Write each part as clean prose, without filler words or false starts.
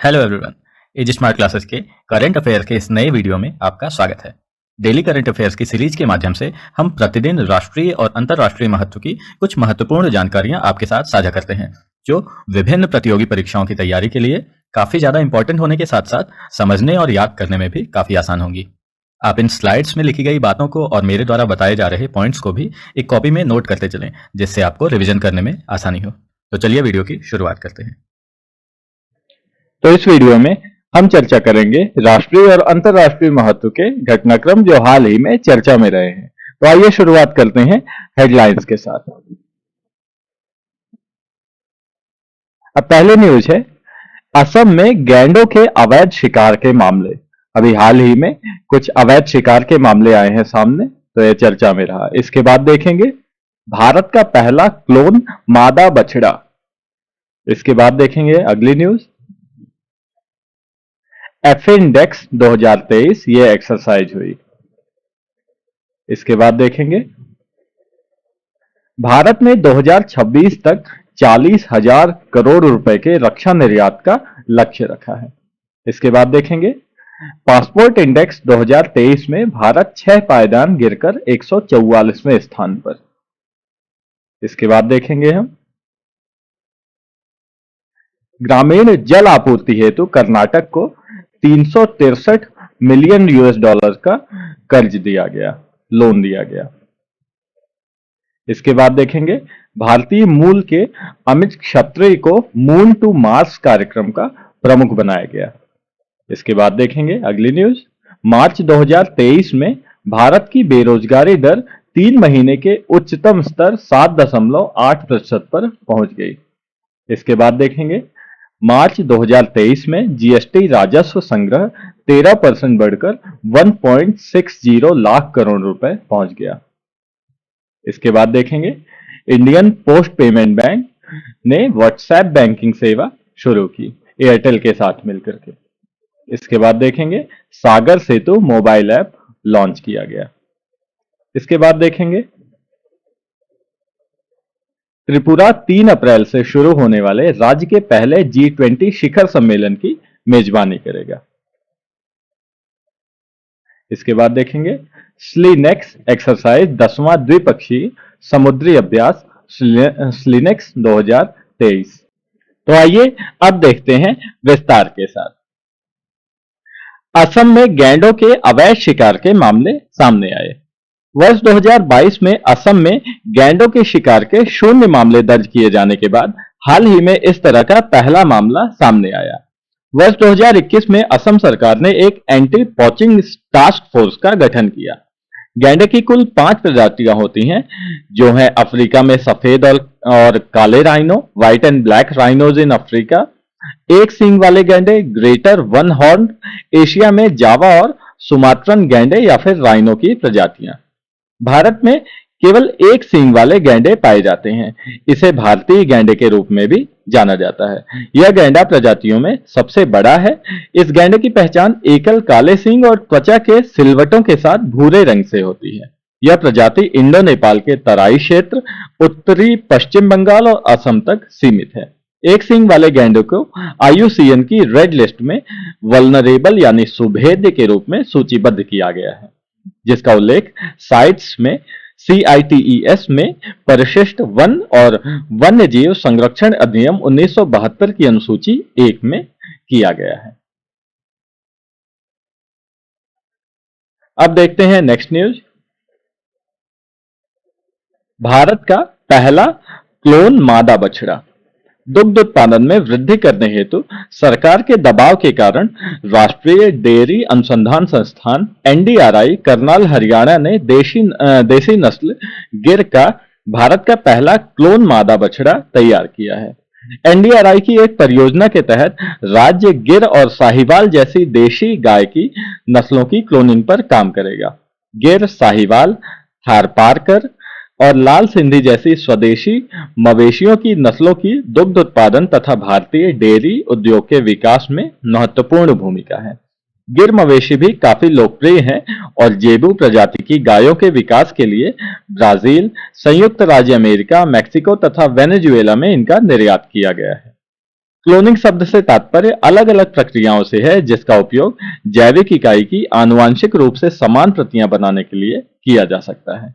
Hello everyone, Edge Smart Classes के current affairs के इस नए वीडियो में आपका स्वागत है। डेली करंट अफेयर्स की सीरीज के माध्यम से हम प्रतिदिन राष्ट्रीय और अंतर्राष्ट्रीय महत्व की कुछ महत्वपूर्ण जानकारियां आपके साथ साझा करते हैं, जो विभिन्न प्रतियोगी परीक्षाओं की तैयारी के लिए काफी ज्यादा इंपॉर्टेंट होने के साथ साथ समझने और याद करने में भी काफी आसान होंगी। आप इन स्लाइड्स में लिखी गई बातों को और मेरे द्वारा बताए जा रहे पॉइंट्स को भी एक कॉपी में नोट करते चलें, जिससे आपको रिविजन करने में आसानी हो। तो चलिए वीडियो की शुरुआत करते हैं। तो इस वीडियो में हम चर्चा करेंगे राष्ट्रीय और अंतर्राष्ट्रीय महत्व के घटनाक्रम जो हाल ही में चर्चा में रहे हैं। तो आइए शुरुआत करते हैं हेडलाइंस के साथ। अब पहले न्यूज है, असम में गैंडों के अवैध शिकार के मामले। अभी हाल ही में कुछ अवैध शिकार के मामले आए हैं सामने, तो यह चर्चा में रहा। इसके बाद देखेंगे भारत का पहला क्लोन मादा बछड़ा। इसके बाद देखेंगे अगली न्यूज, एफिनडेक्स 2023 ये एक्सरसाइज हुई। इसके बाद देखेंगे भारत ने 2026 तक 40,000 करोड़ रुपए के रक्षा निर्यात का लक्ष्य रखा है। इसके बाद देखेंगे पासपोर्ट इंडेक्स 2023 में भारत 6 पायदान गिरकर 144वें स्थान पर। इसके बाद देखेंगे हम ग्रामीण जल आपूर्ति हेतु कर्नाटक को 363 मिलियन यूएस डॉलर का कर्ज दिया गया, लोन दिया गया। इसके बाद देखेंगे भारतीय मूल के अमित खत्री को मून टू मार्स कार्यक्रम का प्रमुख बनाया गया। इसके बाद देखेंगे अगली न्यूज, मार्च 2023 में भारत की बेरोजगारी दर 3 महीने के उच्चतम स्तर 7.8% पर पहुंच गई। इसके बाद देखेंगे मार्च 2023 में जीएसटी राजस्व संग्रह 13% बढ़कर 1.60 लाख करोड़ रुपए पहुंच गया। इसके बाद देखेंगे इंडियन पोस्ट पेमेंट बैंक ने व्हाट्सएप बैंकिंग सेवा शुरू की एयरटेल के साथ मिलकर के। इसके बाद देखेंगे सागर सेतु मोबाइल ऐप लॉन्च किया गया। इसके बाद देखेंगे त्रिपुरा 3 अप्रैल से शुरू होने वाले राज्य के पहले G20 शिखर सम्मेलन की मेजबानी करेगा। इसके बाद देखेंगे स्लीनेक्स एक्सरसाइज 10वां द्विपक्षीय समुद्री अभ्यास स्लीनेक्स 2023। तो आइए अब देखते हैं विस्तार के साथ। असम में गैंडों के अवैध शिकार के मामले सामने आए। वर्ष 2022 में असम में गैंडों के शिकार के 0 मामले दर्ज किए जाने के बाद हाल ही में इस तरह का पहला मामला सामने आया। वर्ष 2021 में असम सरकार ने एक एंटी पॉचिंग टास्क फोर्स का गठन किया। गैंडे की कुल 5 प्रजातियां होती हैं, जो हैं अफ्रीका में सफेद और काले rhino, white and black rhinos in Africa, एक सींग वाले गैंडे, ग्रेटर वन हॉर्न, एशिया में जावा और सुमात्रन गैंडे या फिर राइनो की प्रजातियां। भारत में केवल एक सींग वाले गैंडे पाए जाते हैं। इसे भारतीय गैंडे के रूप में भी जाना जाता है। यह गैंडा प्रजातियों में सबसे बड़ा है। इस गैंडे की पहचान एकल काले सींग और त्वचा के सिलवटों के साथ भूरे रंग से होती है। यह प्रजाति इंडो नेपाल के तराई क्षेत्र, उत्तरी पश्चिम बंगाल और असम तक सीमित है। एक सींग वाले गैंडे को IUCN की रेड लिस्ट में वल्नरेबल यानी सुभेद्य के रूप में सूचीबद्ध किया गया है, जिसका उल्लेख साइट्स में CITES में परिशिष्ट वन और वन्य जीव संरक्षण अधिनियम 1972 की अनुसूची 1 में किया गया है। अब देखते हैं नेक्स्ट न्यूज, भारत का पहला क्लोन मादा बछड़ा। दुग्ध उत्पादन में वृद्धि करने हेतु सरकार के दबाव के कारण राष्ट्रीय डेयरी अनुसंधान संस्थान NDRI करनाल हरियाणा ने देसी नस्ल गिर का भारत का पहला क्लोन मादा बछड़ा तैयार किया है। NDRI की एक परियोजना के तहत राज्य गिर और साहिवाल जैसी देशी गाय की नस्लों की क्लोनिंग पर काम करेगा। गिर, साहिवाल, थारपारकर और लाल सिंधी जैसी स्वदेशी मवेशियों की नस्लों की दुग्ध उत्पादन तथा भारतीय डेयरी उद्योग के विकास में महत्वपूर्ण भूमिका है। गिर मवेशी भी काफी लोकप्रिय हैं और जेबू प्रजाति की गायों के विकास के लिए ब्राजील, संयुक्त राज्य अमेरिका, मैक्सिको तथा वेनेजुएला में इनका निर्यात किया गया है। क्लोनिंग शब्द से तात्पर्य अलग अलग प्रक्रियाओं से है जिसका उपयोग जैविक इकाई की आनुवांशिक रूप से समान प्रतियां बनाने के लिए किया जा सकता है।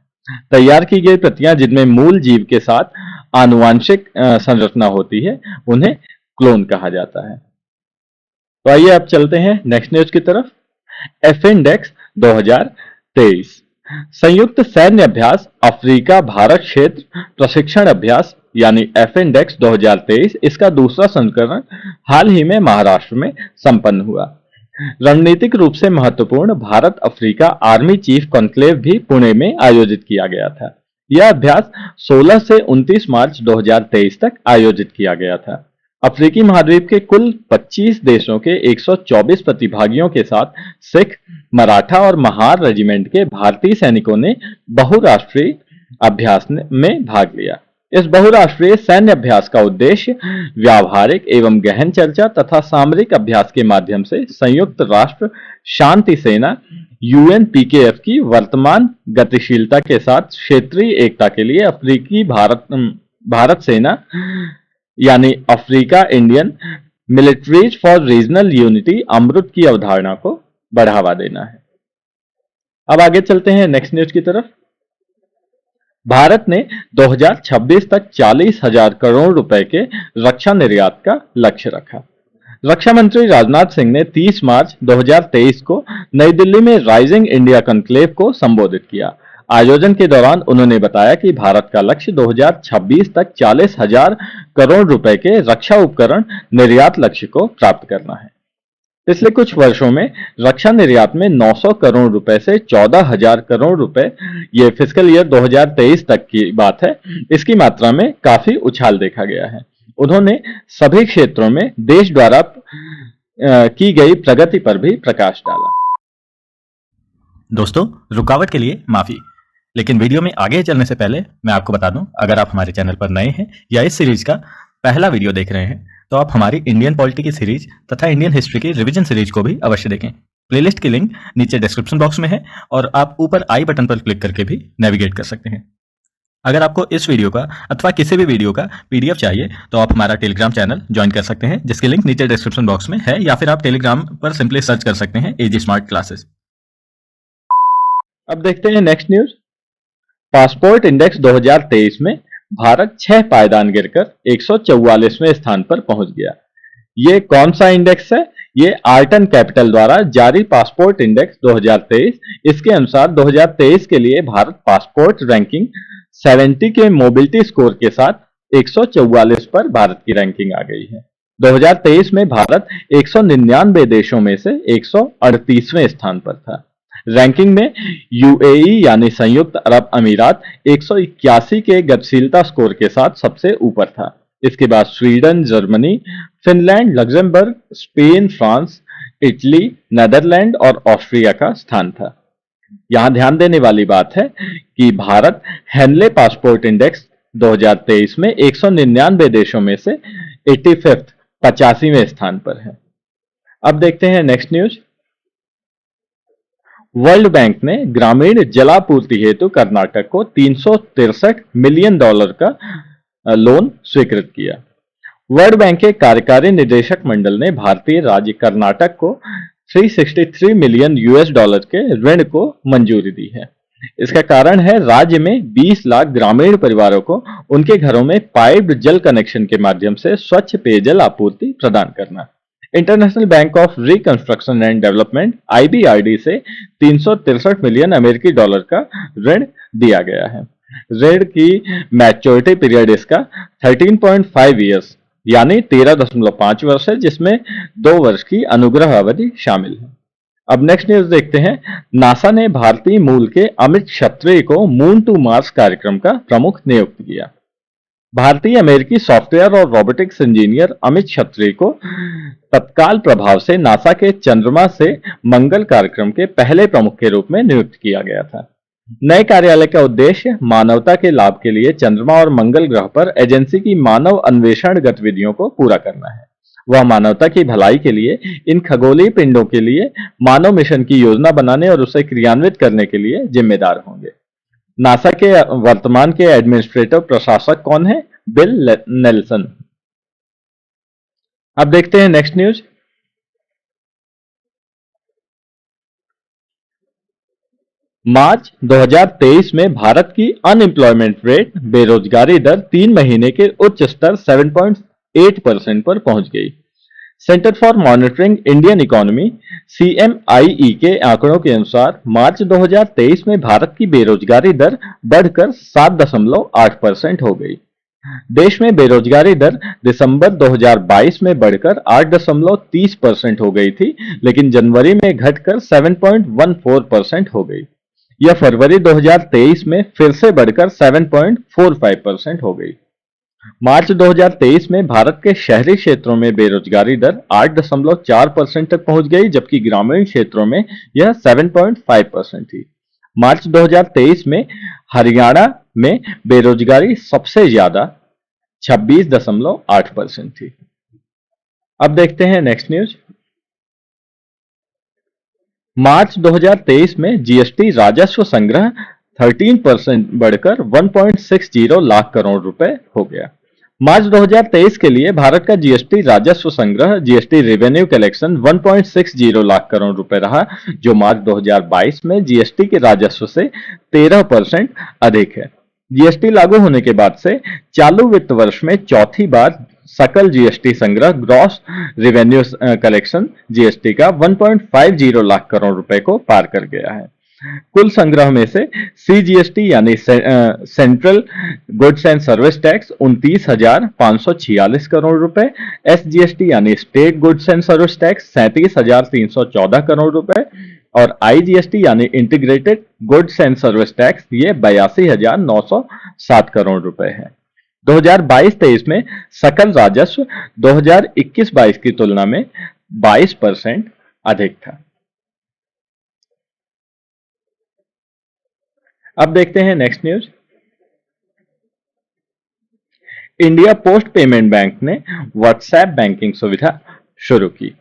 तैयार की गई प्रतियां जिनमें मूल जीव के साथ आनुवांशिक संरचना होती है उन्हें क्लोन कहा जाता है। तो आइए अब चलते हैं नेक्स्ट न्यूज की तरफ। एफिंडेक्स 2023 संयुक्त सैन्य अभ्यास अफ्रीका भारत क्षेत्र प्रशिक्षण अभ्यास यानी एफिंडेक्स 2023 इसका दूसरा संस्करण हाल ही में महाराष्ट्र में संपन्न हुआ। रणनीतिक रूप से महत्वपूर्ण Bharat Africa army chief conclave भी पुणे में आयोजित किया गया था। यह अभ्यास 16 से 29 मार्च 2023 तक आयोजित किया गया था। अफ्रीकी महाद्वीप के कुल 25 देशों के 124 प्रतिभागियों के साथ सिख, मराठा और महार रेजिमेंट के भारतीय सैनिकों ने बहुराष्ट्रीय अभ्यास में भाग लिया। इस बहुराष्ट्रीय सैन्य अभ्यास का उद्देश्य व्यावहारिक एवं गहन चर्चा तथा सामरिक अभ्यास के माध्यम से संयुक्त राष्ट्र शांति सेना यूएनपीकेएफ की वर्तमान गतिशीलता के साथ क्षेत्रीय एकता के लिए अफ्रीकी भारत सेना यानी Africa Indian militaries for regional unity अमृत की अवधारणा को बढ़ावा देना है। अब आगे चलते हैं नेक्स्ट न्यूज की तरफ। भारत ने 2026 तक 40,000 करोड़ रुपए के रक्षा निर्यात का लक्ष्य रखा। रक्षा मंत्री राजनाथ सिंह ने 30 मार्च 2023 को नई दिल्ली में राइजिंग इंडिया कॉन्क्लेव को संबोधित किया। आयोजन के दौरान उन्होंने बताया कि भारत का लक्ष्य 2026 तक 40,000 करोड़ रुपए के रक्षा उपकरण निर्यात लक्ष्य को प्राप्त करना है। पिछले कुछ वर्षों में रक्षा निर्यात में 900 करोड़ रुपए से 14,000 करोड़ रुपए, ये फिस्कल ईयर 2023 तक की बात है, इसकी मात्रा में काफी उछाल देखा गया है। उन्होंने सभी क्षेत्रों में देश द्वारा की गई प्रगति पर भी प्रकाश डाला। दोस्तों, रुकावट के लिए माफी, लेकिन वीडियो में आगे चलने से पहले मैं आपको बता दूं, अगर आप हमारे चैनल पर नए हैं या इस सीरीज का पहला वीडियो देख रहे हैं तो आप हमारी इंडियन पॉलिटी की सीरीज तथा इंडियन हिस्ट्री की रिवीजन सीरीज को भी अवश्य देखें। प्लेलिस्ट की लिंक नीचे डिस्क्रिप्शन बॉक्स में है और आप ऊपर आई बटन पर क्लिक करके भी नेविगेट कर सकते हैं। अगर आपको इस वीडियो का अथवा किसी भी वीडियो का पीडीएफ चाहिए तो आप हमारा टेलीग्राम चैनल ज्वाइन कर सकते हैं, जिसकी लिंक नीचे डिस्क्रिप्शन बॉक्स में है, या फिर आप टेलीग्राम पर सिंपली सर्च कर सकते हैं एजी स्मार्ट क्लासेस। अब देखते हैं नेक्स्ट न्यूज। पासपोर्ट इंडेक्स 2023 में भारत 6 पायदान गिरकर 144वें स्थान पर पहुंच गया। ये कौन सा इंडेक्स है? ये आर्टन कैपिटल द्वारा जारी पासपोर्ट इंडेक्स 2023। इसके अनुसार 2023 के लिए भारत पासपोर्ट रैंकिंग 70 के मोबिलिटी स्कोर के साथ 144 पर भारत की रैंकिंग आ गई है। 2023 में भारत 199 देशों में से 138वें स्थान पर था। रैंकिंग में यूएई यानी संयुक्त अरब अमीरात 181 के गतिशीलता स्कोर के साथ सबसे ऊपर था। इसके बाद Sweden, Germany, Finland, Luxembourg, Spain, France, Italy, Netherland और ऑस्ट्रिया का स्थान था। यहां ध्यान देने वाली बात है कि भारत हेनले पासपोर्ट इंडेक्स 2023 में 199 देशों में से 85वें स्थान पर है। अब देखते हैं नेक्स्ट न्यूज। वर्ल्ड बैंक ने ग्रामीण जलापूर्ति हेतु कर्नाटक को $363 मिलियन का लोन स्वीकृत किया। वर्ल्ड बैंक के कार्यकारी निदेशक मंडल ने भारतीय राज्य कर्नाटक को $363 मिलियन के ऋण को मंजूरी दी है। इसका कारण है राज्य में 20 लाख ग्रामीण परिवारों को उनके घरों में पाइप्ड जल कनेक्शन के माध्यम से स्वच्छ पेयजल आपूर्ति प्रदान करना। International bank of reconstruction and development IBRD से $363 मिलियन का ऋण दिया गया है। ऋण की मैच्योरिटी पीरियड इसका 13.5 ईयर्स यानी 13.5 वर्ष है, जिसमें 2 वर्ष की अनुग्रह अवधि शामिल है। अब नेक्स्ट न्यूज देखते हैं। नासा ने भारतीय मूल के अमित क्षत्रिय को मून टू मार्स कार्यक्रम का प्रमुख नियुक्त किया। भारतीय अमेरिकी सॉफ्टवेयर और रोबोटिक्स इंजीनियर अमित क्षत्रिय को तत्काल प्रभाव से नासा के चंद्रमा से मंगल कार्यक्रम के पहले प्रमुख के रूप में नियुक्त किया गया था। नए कार्यालय का उद्देश्य मानवता के लाभ के लिए चंद्रमा और मंगल ग्रह पर एजेंसी की मानव अन्वेषण गतिविधियों को पूरा करना है। वह मानवता की भलाई के लिए इन खगोलीय पिंडों के लिए मानव मिशन की योजना बनाने और उसे क्रियान्वित करने के लिए जिम्मेदार होंगे। नासा के वर्तमान के एडमिनिस्ट्रेटिव प्रशासक कौन है? Bill Nelson. अब देखते हैं नेक्स्ट न्यूज। मार्च 2023 में भारत की अनएम्प्लॉयमेंट रेट बेरोजगारी दर 3 महीने के उच्च स्तर 7.8% पर पहुंच गई। Centre for monitoring Indian economy CMIE के आंकड़ों के अनुसार मार्च 2023 में भारत की बेरोजगारी दर बढ़कर 7.8% हो गई। देश में बेरोजगारी दर दिसंबर 2022 में बढ़कर 8.30% हो गई थी, लेकिन जनवरी में घटकर 7.14% हो गई। यह फरवरी 2023 में फिर से बढ़कर 7.45% हो गई। मार्च 2023 में भारत के शहरी क्षेत्रों में बेरोजगारी दर 8.4% तक पहुंच गई, जबकि ग्रामीण क्षेत्रों में यह 7.5% थी। मार्च 2023 में हरियाणा में बेरोजगारी सबसे ज्यादा 26.8% थी। अब देखते हैं नेक्स्ट न्यूज। मार्च 2023 में जीएसटी राजस्व संग्रह 13% बढ़कर 1.60 लाख करोड़ रुपए हो गया। मार्च 2023 के लिए भारत का जीएसटी राजस्व संग्रह GST revenue collection 1.60 lakh crore रुपए रहा, जो मार्च 2022 में जीएसटी के राजस्व से 13% अधिक है। जीएसटी लागू होने के बाद से चालू वित्त वर्ष में चौथी बार सकल जीएसटी संग्रह ग्रॉस रेवेन्यू कलेक्शन जीएसटी का 1.50 लाख करोड़ रुपए को पार कर गया है। कुल संग्रह में से सीजीएसटी यानी central goods and service tax 29,546 crore रुपए, एसजीएसटी यानी state goods and service tax 37,314 crore रुपए और आईजीएसटी यानी integrated goods and service tax ये 82,907 करोड़ रुपए है। 2022-23 में सकल राजस्व 2021-22 की तुलना में 22% अधिक था। अब देखते हैं next news. India post payment bank ने व्हाट्सएप बैंकिंग सुविधा शुरू की।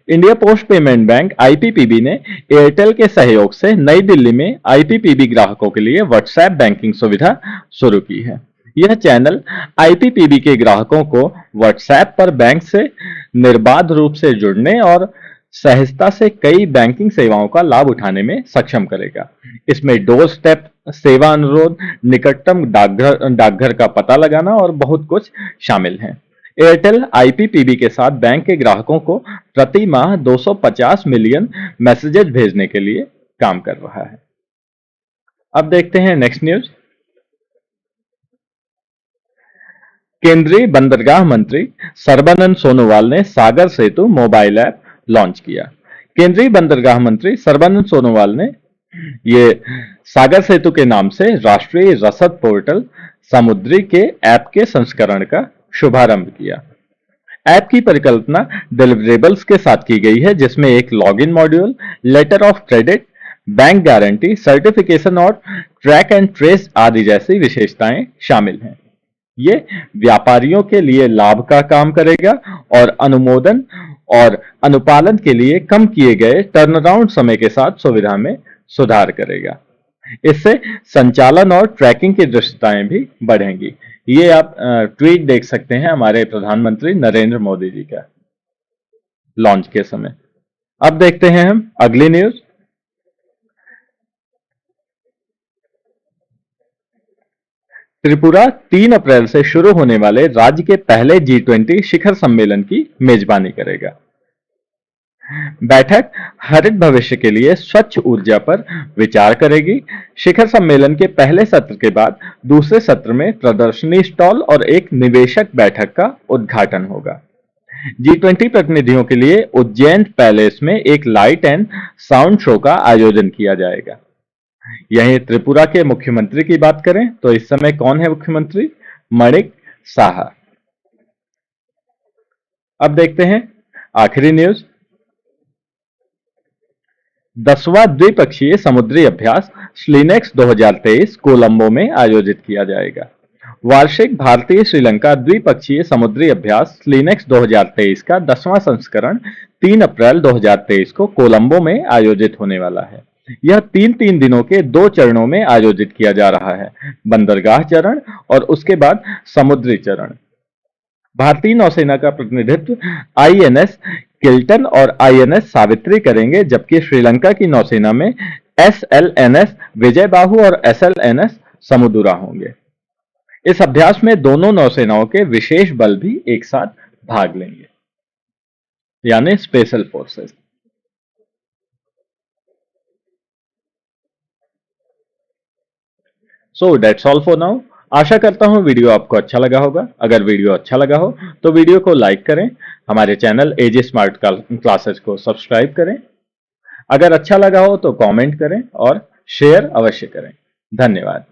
India post payment bank IPPB ने एयरटेल के सहयोग से नई दिल्ली में आईपीपीबी ग्राहकों के लिए व्हाट्सएप बैंकिंग सुविधा शुरू की है। यह चैनल आईपीपीबी के ग्राहकों को व्हाट्सएप पर बैंक से निर्बाध रूप से जुड़ने और सहजता से कई बैंकिंग सेवाओं का लाभ उठाने में सक्षम करेगा। इसमें डोर स्टेप सेवा अनुरोध, निकटतम डाकघर का पता लगाना और बहुत कुछ शामिल है। एयरटेल आईपीपीबी के साथ बैंक के ग्राहकों को प्रति माह 250 मिलियन मैसेजेस भेजने के लिए काम कर रहा है। अब देखते हैं नेक्स्ट न्यूज। केंद्रीय बंदरगाह मंत्री सर्बानंद सोनोवाल ने सागर सेतु मोबाइल ऐप लॉन्च किया। केंद्रीय बंदरगाह मंत्री सर्बानंद सोनोवाल ने ये सागर सेतु के नाम से राष्ट्रीय रसद पोर्टल समुद्री के ऐप के संस्करण का शुभारंभ किया। ऐप की परिकल्पना डिलीवरेबल्स के साथ की गई है, जिसमें एक login module, letter of credit, bank guarantee, certification और ट्रैक एंड ट्रेस आदि जैसी विशेषताएं शामिल हैं। ये व्यापारियों के लिए लाभ का काम करेगा और अनुमोदन और अनुपालन के लिए कम किए गए टर्नअराउंड समय के साथ सुविधा में सुधार करेगा। इससे संचालन और ट्रैकिंग की दृश्यताएं भी बढ़ेंगी। ये आप ट्वीट देख सकते हैं हमारे प्रधानमंत्री नरेंद्र मोदी जी का लॉन्च के समय। अब देखते हैं हम अगली न्यूज। त्रिपुरा 3 अप्रैल से शुरू होने वाले राज्य के पहले G20 शिखर सम्मेलन की मेजबानी करेगा। बैठक हरित भविष्य के लिए स्वच्छ ऊर्जा पर विचार करेगी। शिखर सम्मेलन के पहले सत्र के बाद दूसरे सत्र में प्रदर्शनी स्टॉल और एक निवेशक बैठक का उद्घाटन होगा। G20 प्रतिनिधियों के लिए उज्जैन पैलेस में एक लाइट एंड साउंड शो का आयोजन किया जाएगा। यहीं त्रिपुरा के मुख्यमंत्री की बात करें तो इस समय कौन है मुख्यमंत्री? माणिक साहा। अब देखते हैं आखिरी न्यूज। 10वां द्विपक्षीय समुद्री अभ्यास स्लिनेक्स 2023 कोलंबो में आयोजित किया जाएगा। वार्षिक भारतीय श्रीलंका द्विपक्षीय समुद्री अभ्यास स्लिनेक्स 2023 का 10वां संस्करण 3 अप्रैल 2023 को कोलंबो में आयोजित होने वाला है। यह 3 दिनों के 2 चरणों में आयोजित किया जा रहा है, बंदरगाह चरण और उसके बाद समुद्री चरण। भारतीय नौसेना का प्रतिनिधित्व आईएनएस किल्टन और आईएनएस सावित्री करेंगे, जबकि श्रीलंका की नौसेना में एसएलएनएस विजयबाहु और एसएलएनएस समुद्रा होंगे। इस अभ्यास में दोनों नौसेनाओं के विशेष बल भी एक साथ भाग लेंगे, यानी special forces. So that's all for now. आशा करता हूं वीडियो आपको अच्छा लगा होगा। अगर वीडियो अच्छा लगा हो तो वीडियो को लाइक करें, हमारे चैनल एजे स्मार्ट क्लासेस को सब्सक्राइब करें। अगर अच्छा लगा हो तो कमेंट करें और शेयर अवश्य करें। धन्यवाद।